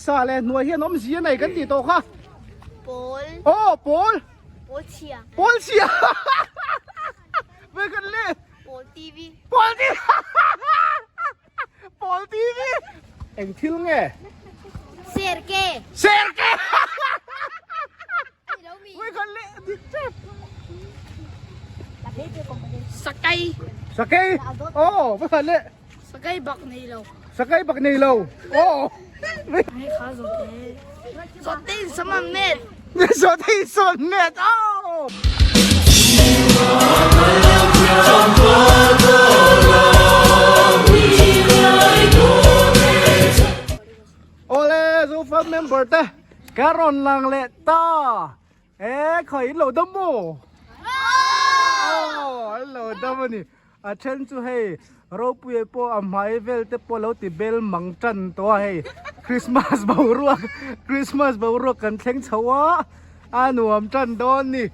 ซาเลยหน่วยเฮียน้อมเสียไหนกันตีโตค่ะปอลโอ้ปอลเชียปอลเชียไม่กันเลยปอลทีวีปอลทีปอลทีวีเอ็งทิลไงเซอร์เกไม่กันเลยดิเจ็บสกายโอ้ไม่กันเลยสกายบักนี่เราโอ้ไม่ข้าสดเต้สมันเน็ตสดที่สุดเน็ตโอ้โอเลซูฟันเมมเบอร์เต้การอนลังเลต้าขออิโลดัมโมอิโลดัมโมนี่เช่นจู่ให้เราปุยปออาไม่เวลเตปอเราติเบลมังจันตัวให้คริสต์มาสบ่าวรัวกันเช่งชาวะหนุ่มจันโดนนี่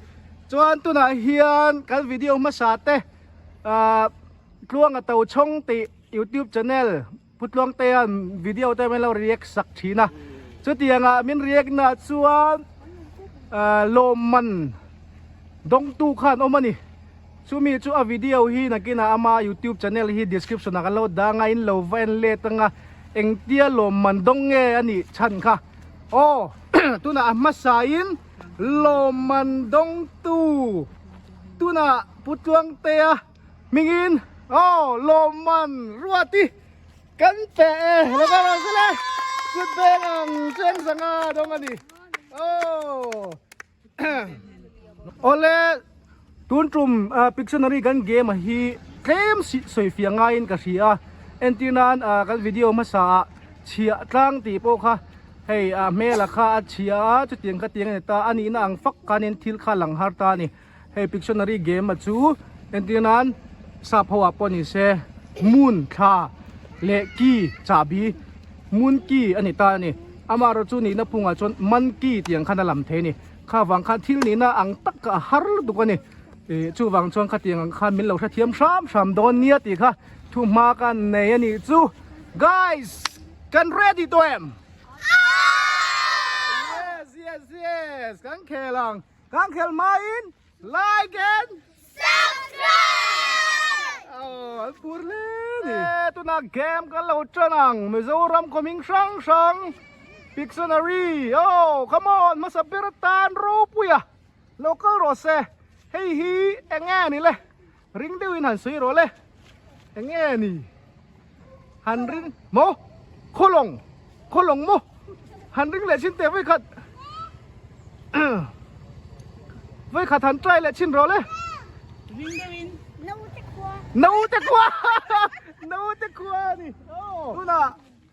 จวนตัวน่ะเฮียนกันวิดีโอมาสาเต้กลวงเต่าช่องติ YouTube channel พุทธลวงเตียนวิดีโอเต้ไม่เราเรียกสักทีนะจุดที่มินเรียกนะจวนโลมันดงตูขันออกมานี่ชูมีชูวิดีโอฮีนักกินอามา YouTube channel ฮี description นักเราด่างอินโลเวนเลตังเอ็งเตียโลมันดงเงอันนี้ฉันค่ะโอ้ตัวน่ะมาสายินโลมันดงตูตัวน่ะพุทธวงเตียมิงินโอ้โลมันรัวติกันเตะแล้วก็มาเลยสุดเบลังเสียงสังอาดงอันนี้โอ้โอเลตุนจุ่มพิกชันนารีกันเกมฮีเกมสวยเฟียงไงกับเสียเอ็นตีนันกันวิดีโอมาสาเชียตั้งตีโปค่ะให้เมล่ะค่ะเชียจุดเตียงค่ะเตียงเนี่ยตาอันนี้นางฟักกันเอ็นทิลค่ะหลังฮาร์ตานี่ให้พิกชันนารีเกมมาจูเอ็นตีนันซาพาวปอนิเซมูนค่ะเลกี้จ่าบีมูนกี้อันนี้ตานี่อามาเราจูนี่นับพุงจนมันกี้เตียงค่ะนั่นลำเทนี่ข้าวังค่ะทิลนี่นะอังตักกะฮาร์ดูกันนี่จู่วังชวนขัดยังขันมิลเราเทียมสามโดนเนียติค่ะทุ่มมากันในนี่จู่ guys can ready to em yes กังเคลังกังเคลมาอิน like and subscribe พูดเลยนี่ตัวนักเกมกันเราจะนั่งมิโซรัมก็มิงช่างพิกซนารีโอ้ come on มาสับเบรตานรูปุยะ local roseเฮ้ยฮีเอ็งแง่นี่เลยริงเดียวอินหันสวยโรเลยเอ็งแง่นี่หันริงโมโคลงโมหันริงเลยชิ้นเตะไว้ขัดหันใจเลยชิ้นโรเลยริงเดียวอินนูเตกัวนี่โอ้ดูน่ะ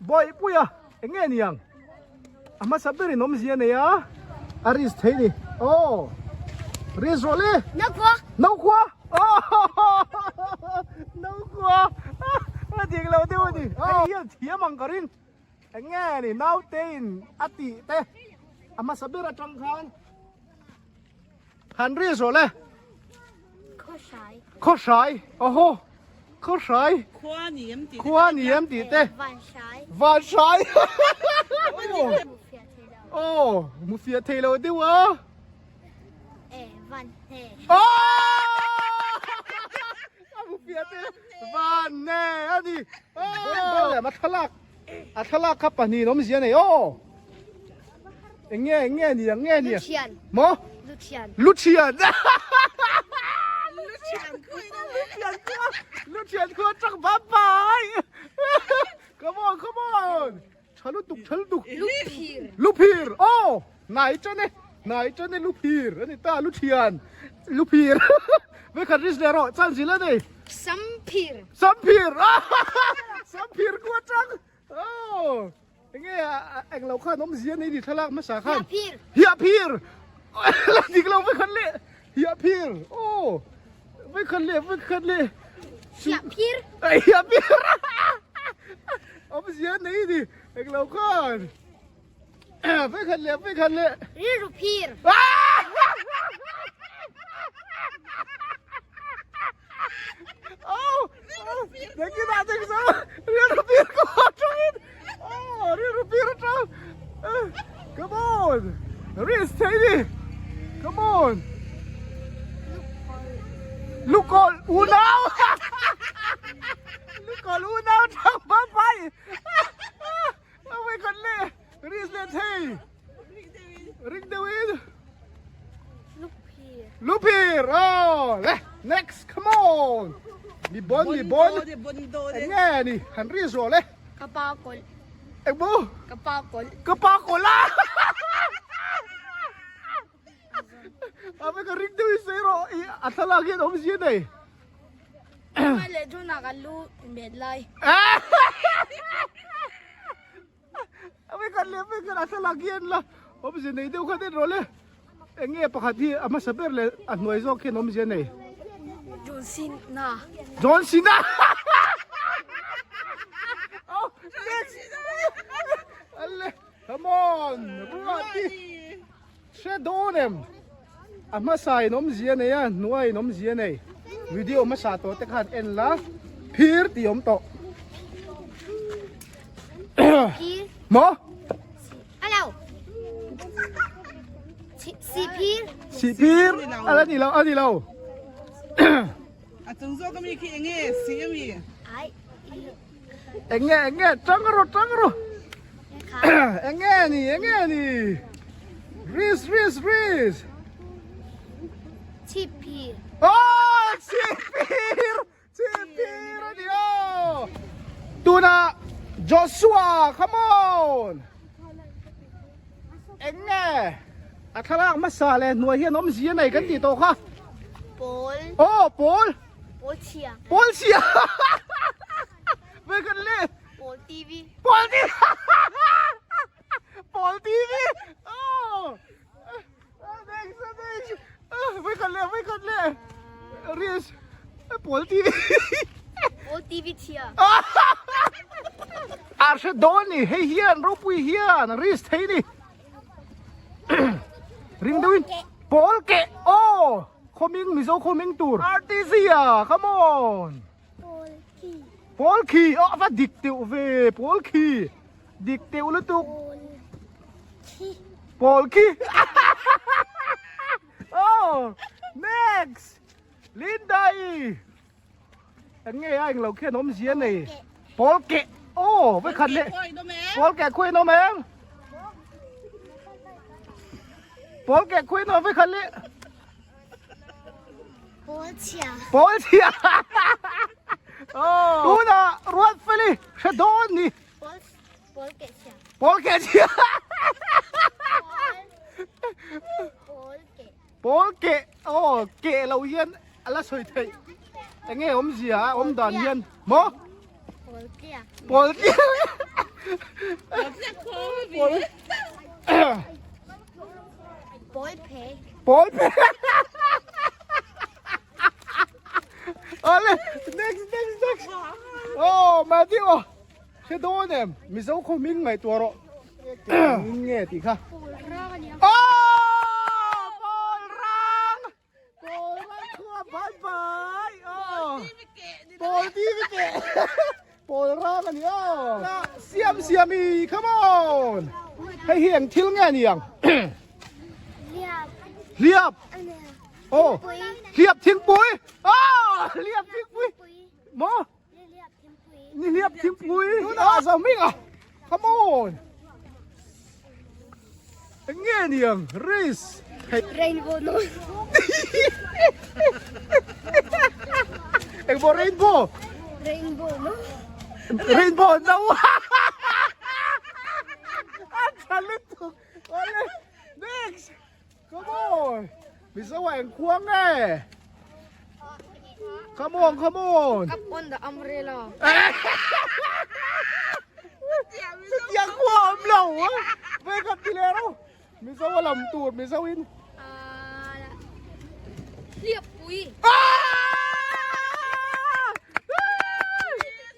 บอยปุยอะเอ็งแง่นี่ยังอามาสับเบรินอมเสียเนี่ยอาริสเทนี่โอ้รีสโรลี่นักขวาโอ้นักขวามาเถียงเราเดี๋ยวดิไอ้เหี้ยเถียมังกรินไอ้แง่นี่น้าเต้นอติเต้อามาสับเบระจังคันหันรีสโรลี่ข้อชายโอ้โหข้อชายขวาเหนียมตีเต้วันชายโอ้มุเฟียเทเราเดี๋ยววันเฮโอ้มุเฟียเทวันเน่อันนี้โอ้มาทะลักครับปะนี่น้องมิเสียเนี่ยโอ้เงี้ยนี่หมอลูเชียนคือจังบ้าไป come on ฉันลุตุกลูพีร์โอ้ไหนเจ้าเนี่ยลูพีร์อันนี้ตาลูเชียนลูพีร์ไม่ขัดริสเลโร่จันสิแล้วนี่ซัมพีร์กูจังโอ้ยังไงเอ็งเราข้าน้องเสียนี่ดิทะลักมาสาขันเฮียพีร์แล้วดิเราไม่ขัดเละเฮียพีร์โอ้ไม่ขัดเละเฮียพีร์เอาไปเสียนี่ดิเอ็งเราข้าไม่ขัดเละรีรูพีร์โอ้เด็กกินอะไรกันซะเรียนรูปีร์ก็จังอินโอ้เรียนรูปีร์จัง Come on Reese Tiny Come on Look on Unaw Look on Unaw ทางบ้านไปเอาไว้กันเลย Reese Let's hey Ring David Look here. Look here oh next come on มีบอลมีบอลไอ้แง่นี่หันรีสโรเลย Kapakol. ไอ้บู Kapakol. กระปาโกล่าเอาไปกับริกด้วยเซโร่อัตลากินอมสิเนย Mali jo nakalu medlay. เอาไปกันเลยไปกันอัตลากินละอมสิเนยเดี๋ยวเขาได้โรเลยไอ้แง่ปกติอามาสเปอร์เลยอันหน่วยโซกินอมสิเนย John Cena. จอห์นซีน่าเอา next อะไร come on รัวดิเชดโดนเอ็มอามาใส่นมเสียเนี่ยหน่วยนมเสียเนี่ยวิดีโอมาสาตัวแต่ขัดเอ็นละพีร์ติยมโต Pir. หมอ Hello. Si Pir. สีพีร์อะไรนี่เราอันนี้เรา อะจงโซก็มีขี้เงี้ยสีมี Ai. เอ็งแง่จังกรุจังกรุเอ็งแง่นี่รีส Si Pir. โอ้สีพีร์อันนี้โอ้ตูน่าโจชัว come on เอ็งแง่อัทลากมาซาเลยหน่วยเฮียนมเสียไหนกันตีโตค่ะ Paul. โอ้ปอล Paul Siak. ปอลเสียไปกันเลย Paul TV. ปอลทีปอลทีวีโอ้เด็กไปกันเลยรีสปอลทีวี Paul TV Siak. อาร์เชดอนนี่ให้เฮียนรูปวิเฮียนรีสเทนี่ริงดวินปอลเกะโอ้coming miso coming tour artisia come on Paul Key. Paul Key oh apa dikte ve Paul Key dikte ulu tu Paul Key. Paul Key oh next Lindai anh nghe anh lâu kia nóm xiên này Paul Key oh với khăn lệ คอยดูแม่ Paul Key khuê nó mèm Paul Key khuê nó với khăn lệ Paul Siak. Paul Key oh tu na ruột phê đi sẽ đón đi Paul Key Siak. Paul Key Paul Key. Paul Key oh Key lâu hiên ala soi thầy anh nghe ôm gì hả ôm đàn hiên mỏ Paul Key. Paul Key จะโค้งบี Paul Pay. Paul Key Allez, next. Oh, Matthew. Sẽ đố em, mình giấu không minh mày tua rồi. Nghe thì khác. Paul Rang. Oh, Paul Rang thua bye. Oh, Paul TV kệ. Paul Rang anh nhá. Xiêm mi, come on. Hãy hiện thiếu nghe nhàng. Liap. Liệp. Anh Oh, Bùi. liệp thiên bối. Oh, liệp thiên bối. Bùi. Mỏ. Liap thêm Bùi. Liệp thiên bối. À, sao mình à? Come on. Nghe nhàng, Reese. Rainbow no. Em bỏ rainbow. Rainbow no. Rainbow đâu? Anh chán lên thuộc. Next. Come on. Mình sẽ hoảng khoang nè. Come on. Up on the umbrella. Tiếng của âm lẩu á. Về gặp đi lè đâu. Mình sẽ vào lòng tụt, mình sẽ in. Liap Bùi.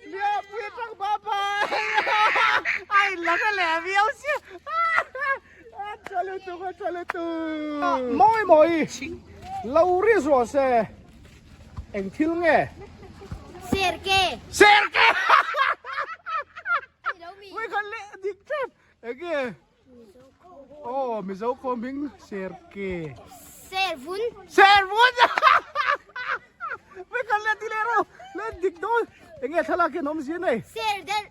Liệp biết rằng bà bà. Anh là cái lẻ véo xíu. Cho lên tụ. Môi. Lâu rí rùa xe. Anh thiếu nghe. Sergei. Sergei. Đâu mi. Với con lệ địch chết. Đấy kìa. โอ้มิโซโคมิงเซอร์เก Servun. เซอร์วุนไม่กันเล่นที่เลโรเล่นดิกโดนเอ็งเงี้ยทะเลาะกันน้องเสียหน่อย Serder.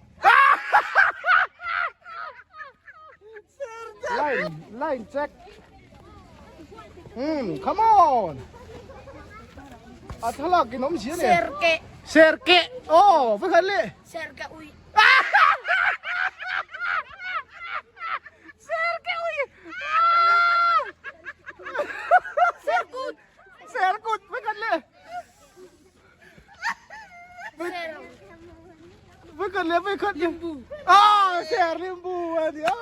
ไล่แจ็คcome on อ่ะทะเลาะกันน้องเสียหน่อย Serke. เซอร์เกโอ้ไม่กันเลย Serke ui. เซอร์เกอุ้ย Sergut. เซอร์กุดไม่กันเลย Serau. ไม่กันเลยไม่กันลิมบูอ๋อเซอร์ลิมบูอ่ะเดี๋ยว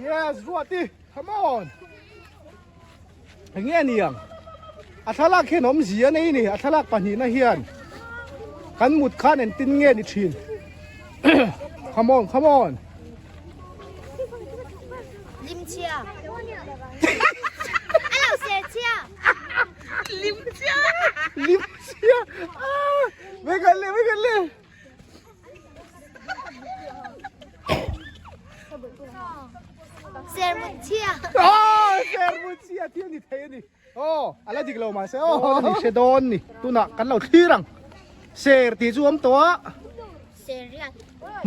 yes รวดดิ come on อย่างเงี้ยนี่ยังอัทลักษณ์ขนมเสียนี่อัทลักษณ์ปัญหาเฮียนกันหมุดข้าเนตินเงี้ยดิชิน come on come on Limchia. Hello, Sertia. ลิ้มเจ้า ลิมเสียไม่กันเลยไม่กันเลย Sermutia. โอ้เซอร์มุเซียที่นี่เทนี่โอ้อะไรดิกเรามาเซโอ้นี่เชดอนนี่ตัวน่ะกันเราที่รังเซอร์ตีจวมตัว Seriat.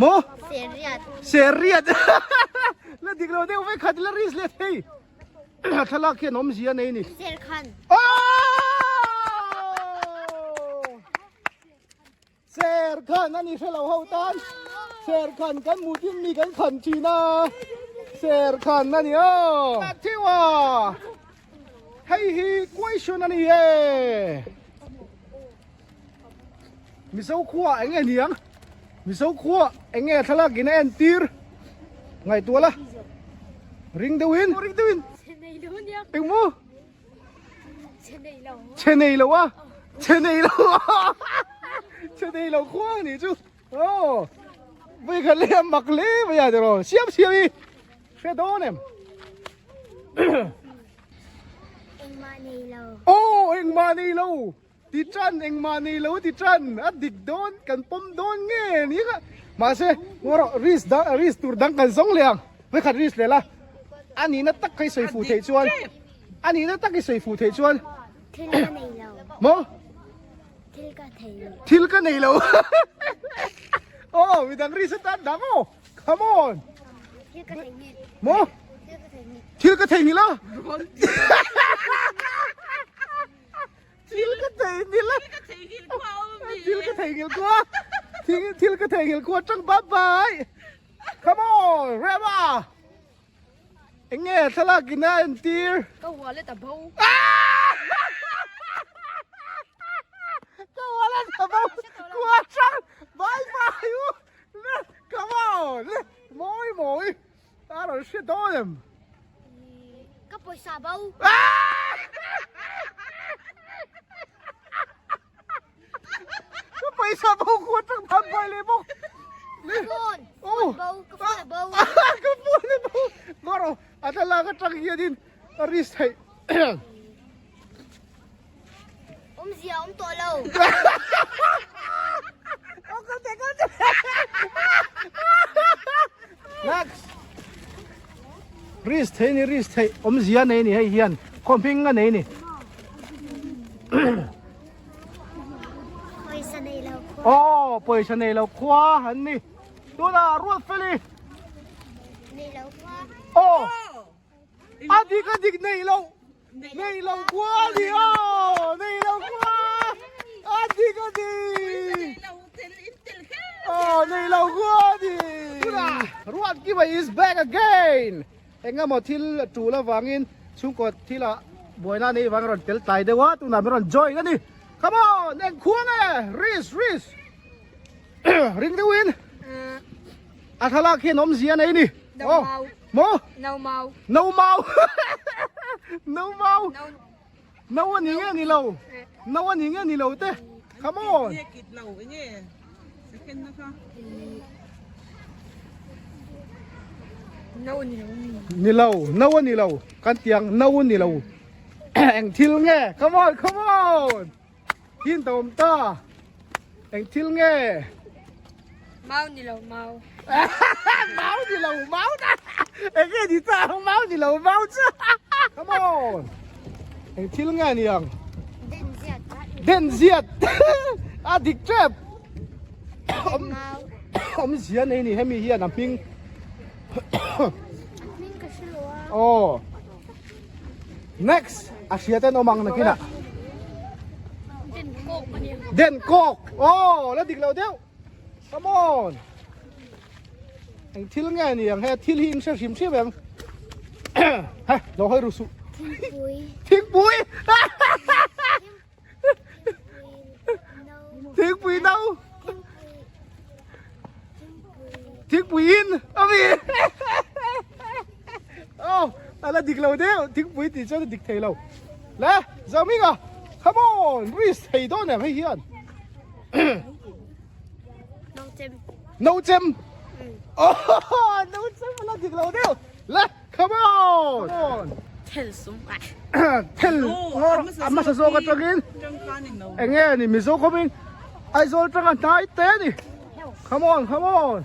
โม Seriat. เซเรียด แล้วดิกเราเดี๋ยวไม่ขัดแล้วริสเลยเฮ้ยทะเลาะกันน้องเสียนี่ Serkan. โอ้เซอร์คันนั่นนี่เราเฮาตันเซอร์คันกันมูทิมมีกันขันชีนาเซอร์คันนั่นนี่ที่ว่าให้ฮีกวยชนนั่นนี่เอมิเซาขัวเอ็งเงียงมิเซาขัวเอ็งเงียทะเลาะกินเอ็นตีร์ไงตัวละริงเดวินริงเดวิน Senailonia. เอ็งมู Senailo. เชนเนยแล้ววะเชนเนยแล้ววะเชนเนยแล้วขัวนี่จูโอ้ไม่กันเลยมักเลยไม่อยากจะรอเสียบอีเฟดโดนเอ็ม Manilo. โอ้เอ็งมานี่แล้วติจันเอ็งมานี่แล้วติจันอ่ะดิกโดนกันปมโดนเงี้ยนี่ก็มาเสงอริสตูร์ดังกันสองเลียงไม่ขัดริสเลยล่ะอันนี้น่ะตักให้ใส่ฟูเทจวนอันนี้น่ะตักให้ใส่ฟูเทจวน Tilka Nailo. โม Tilka Tailo. ทิลกันนี่แล้วโอ้มีดังริสตันดังโอ้ come on Tilka Tailo. โม Tilka Tailo. ทิลกันเทนี่ละทิลกันเทนี่ละ เทกินข้าวมี ทิลกันเทนี่กว่าทิลกันเทนี่กว่าจังบ๊ายบาย come on เรบ้าเอ็งเงี้ยทะเลาะกินนะเอ็นตีร์ Kau wallet abau. ก็ว่าแล้วจะบอกกลัวจังบายบายอยู่ come on มอยอ่ะเราเชื่อโดน Kapoy sabaw. ก็ไปสาบกวดจังทำไปเลยบอก Kapon. Oh. Bau. Kapon abau. ก็พูดเลยบอกก็เราอัตลาก็จังเฮียดินริสให้ Zia tolo. เอาก็เด็กก็เด็ก next ริสให้นี่ริสให้เสียนี่ให้เฮียนคอมพิงกันนี่ Koi sa Nailo. โอ้ปล่อยชนเราคว้าหันนี่ตัวน่ะรวดเฟลี Nailo pa. โอ้อาดิกนี่เราคว้าดิโอ้นี่เราคว้าอาดิก เราเทลอินเตลแค่ โอ้นี่เราคว้าดิตัวน่ะรวดกี่ใบ is back again เอ็งก็หมดที่จูละวังอินชุกดที่ละบอยน่านี่วังรอนเตลตายเดี๋ยวตัวน่ะไม่รอนจอยกันนี่ come on เอ็งคว้าเนี่ยริส ริงเดวินอัทลักษณ์ขนมเสียไหนนี่โอ้โม No mau. no เมา no เมา no วันนี้ไงนี่เรา no วันนี้ไงนี่เราเต้ come on เนี่ยกินเหล้าไอ้เนี่ยสักแค่นะคะ No ni. นี่เรา no วันนี้เรากันเตียง no วันนี้เรา แองทิลไง come on ยินตอมตาแองทิลไง Mau ni lo mau. เมาดิ Anh nghe thì ta không máu thì lẩu máu chứ. Come on. Anh thiếu nghe nhỉ? Đen diệt. À địch trap. Ông diệt này nè, hay mi hiền làm ping. Oh. Next. À diệt tên ông mang này kia nè. Đen cọc. Oh, là địch lẩu đeo. Come on. Anh thiếu nghe nhỉ? Hay thiếu hình sẽ xìm xìm em. Ha, nó hơi rusu. Thiên bụi. Thiên bụi đâu? Thiên bụi in. Ông gì? Oh, là địch lầu đeo. Thiên bụi thì cho địch thầy lầu. Lẽ, giờ mình à? Come on, risk thầy đó nè, hay hiền. No gem. Oh, no gem là địch lầu đeo. Lẽ, come on. Come on. 텔 쏨. Tel, amma sa zo ka tagin. Anh nghe ni mi zo ko min. Ai zo tang nai te ni. Come on, come on.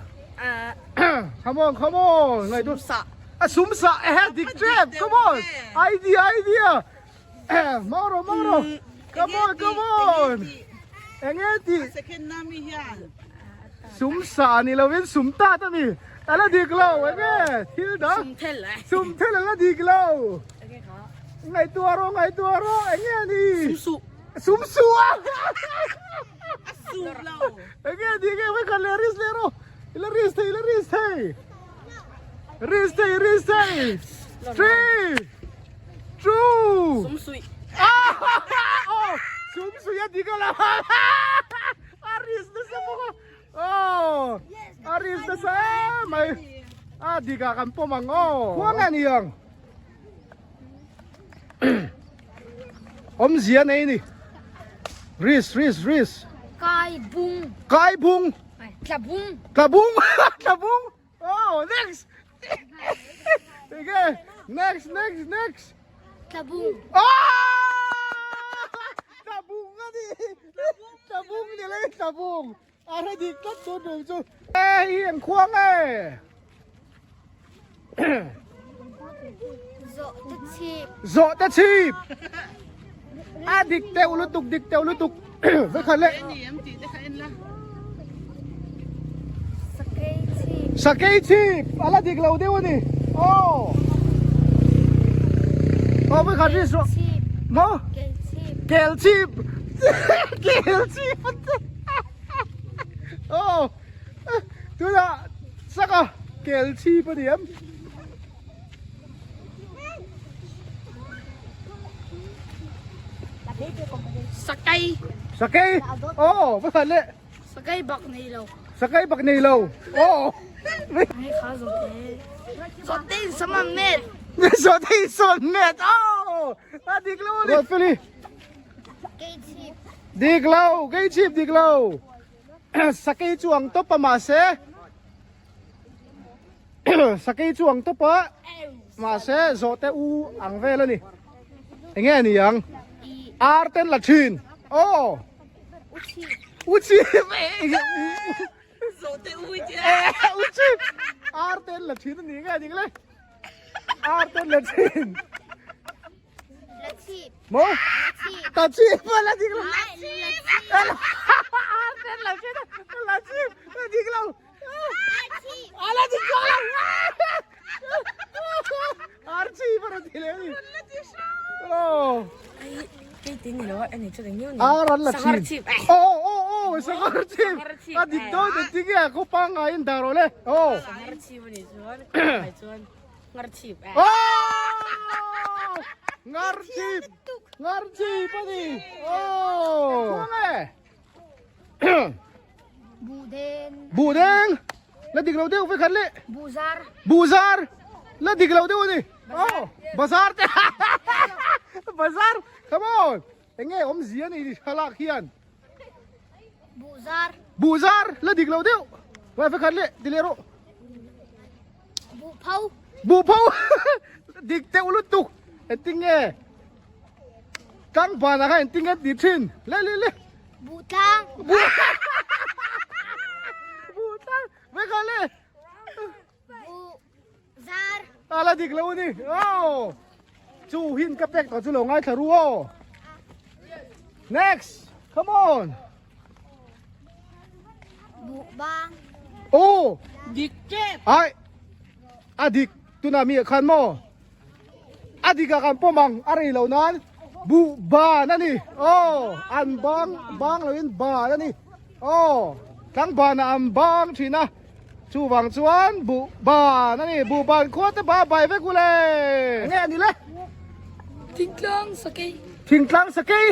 Come on, come on. Ngai du 사. À sum sa dik trap. Come on. Idea. Mauro. Come on. Anh nghe ti. Second nami hiyan. Sum sa ni lawin sum ta ta mi. Ala dik law anh nghe. Thil da. 텔. Sum tel ala dik law. Ngày tua ro anh nghe đi. 수. Sum su à. Sulaw. Anh nghe đi cái với con leris lero. Leris thầy. Risk thầy. 3, 2. 쏨수이. Oh, sum su ya di ka la. Aris na sa mo. Oh, aris na sa may. Di ka kan po mango. Kuang ani yang. Om zia này nè. Risk. 까이붕. Cái bung. 까붕. Kabung. Oh, next. Okay, next. 까붕. Kabung nga di. Kabung nila yung kabung. Ara di kat doon so. Hiyan kuang Zo ta chip. Dik teo lutuk. Với khẩn lệ. Em chỉ để khain la. Sakay chip. Ala dik lau dewa ni. Oh, với khẩn đi so. Mo? Kel chip. Oh, tôi đã sắc à. Kel chip ở điểm. Sakay. Với khẩn lệ. Sakay bak nilaw. Sakay bak nây lâu. Ay kazote. Sotin sa mamnet. So they son net. Dik lau ni. Philly. Dik lau, gay chip dik lau. Sakay chuang to pa mase. Sakay chuang to pa mase zo te u ang ve la ni. Anh nghe ni yang. Arten la chin. Oh. Uchi. Zote uji. Uchi. Arten la chin ni nghe ding le. Arten la chin. Mo? Ta chip pala ding lo. Arten la chin. La chip. Ding lo. Ala ding lo. Archi para dile ni. Oh. Cái tiếng gì đó anh ấy cho đánh nhau này. Aran la Sangar chin. chip. Sangar chip. Dik do de tingi ko pa ngayon daro le. Oh. Sangar chip ni Juan. Ay Juan. Sangar chip. Ngar chip pa ni. Oh. Budeng. La dik law deu với khẩn lệ. Buzar. La dik law deu ni. Oh. Bazar. Bazar. Come on. Anh nghe om zia ni halak hian. Buzar. La dik law deu. Với khẩn lệ dilero. Bu phau. Dik teu lutuk. Ting nghe. Căng bà na khai ting nghe đi chin. Le. Butang. Với khẩn lệ. ala dik lo ni oh chu hin ka pek to chu lo ngai tharu o next come on Bu bang. oh ดิกเจ็ด ai adik tu na mi khan mo adika kan pomang ari lo nan bu ba na ni oh an bang lo in ba na ni oh tang ba na am bang thina chu wang chuan bu ba na ni bu ban ko ta ba bai ve ku le nghe ni le Ting klang sakay. thing tlang sakai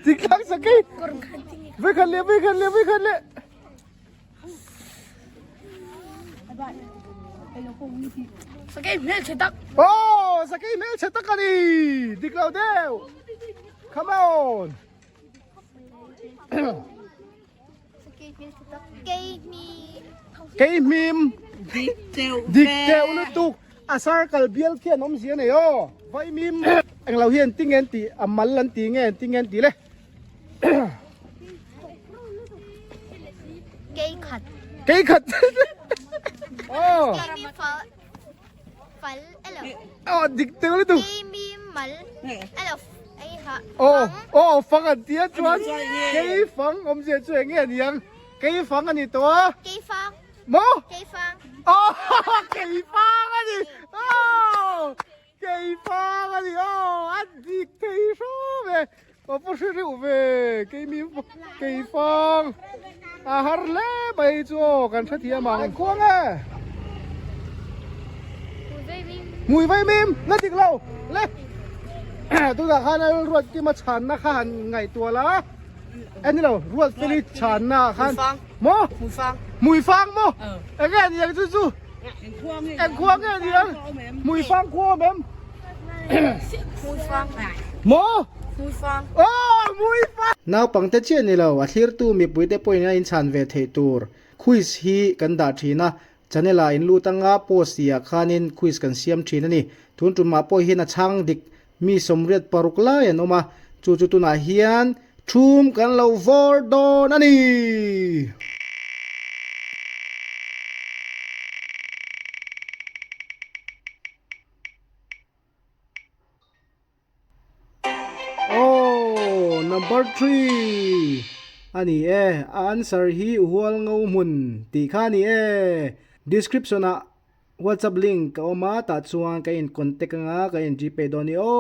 thing tlang sakai Korang kanting. ve khan le Sakay mel cetak. oh sakai mel chatak ani dik lo deu come on Sakay mi. cái mim ดิกเจล dik teu lu tuk asar kal bial khian om sia ne yo vai mim ang lau hian tingen ti amal lan ti nge tingen ti le Gay cut. cái khat oh Gay mi fal. Fal. Alo. oh dik teu lu tuk Gay mi mal. เนี่ย Alo. Ay ha. oh oh phang an tia chuan Anh chơi nghe. cái phang om sia chuan nge niang cái phang ani to Gay fang. mo Gay fang. oh cái phang ani oh cái phang ani oh an dik cái so ve 我不是六呗，给民给方，啊哈嘞没做，干啥天忙光啊， Gay mi. มวยไว้มิมนั่นติกเราเล่ตัวตาขันรวดที่มาฉันนะขันไงตัวละอันนี้เรารวดฟิลิฉันนะขันโม หมูฟัง มวยฟังโมไอ้แก่ยังจู่ เอ็งควงเนี่ย ๆไอ้ควงไงเดียวมวยฟังควงแม่ม Mui fang. โม Mui fang. โอ้มวยฟังนาวปังเตเชียนี่เราอาทิตย์ตู้มีปุยเตปอยนะอินชันเวทเฮตูร์คุยส์ฮีกันดาทีนะจันเนลาอินลูตังอาโปเสียคานินคุยส์กันเสียมทีนั่นนี่ทุนจุนมาปอยฮินะช่างดิกมีสมเร็จปารุกลายันออกมาจู่ๆตุนาเฮียนทุมกันเราวอร์ดอนนั่นนี่โอ้ number 3อันนี้answer ฮีหัวงูมุนตีข้านี่descriptionอะ WhatsApp link ก็เอามาตัดส่วนกัน contact งากัน GP ดอนี่โอ้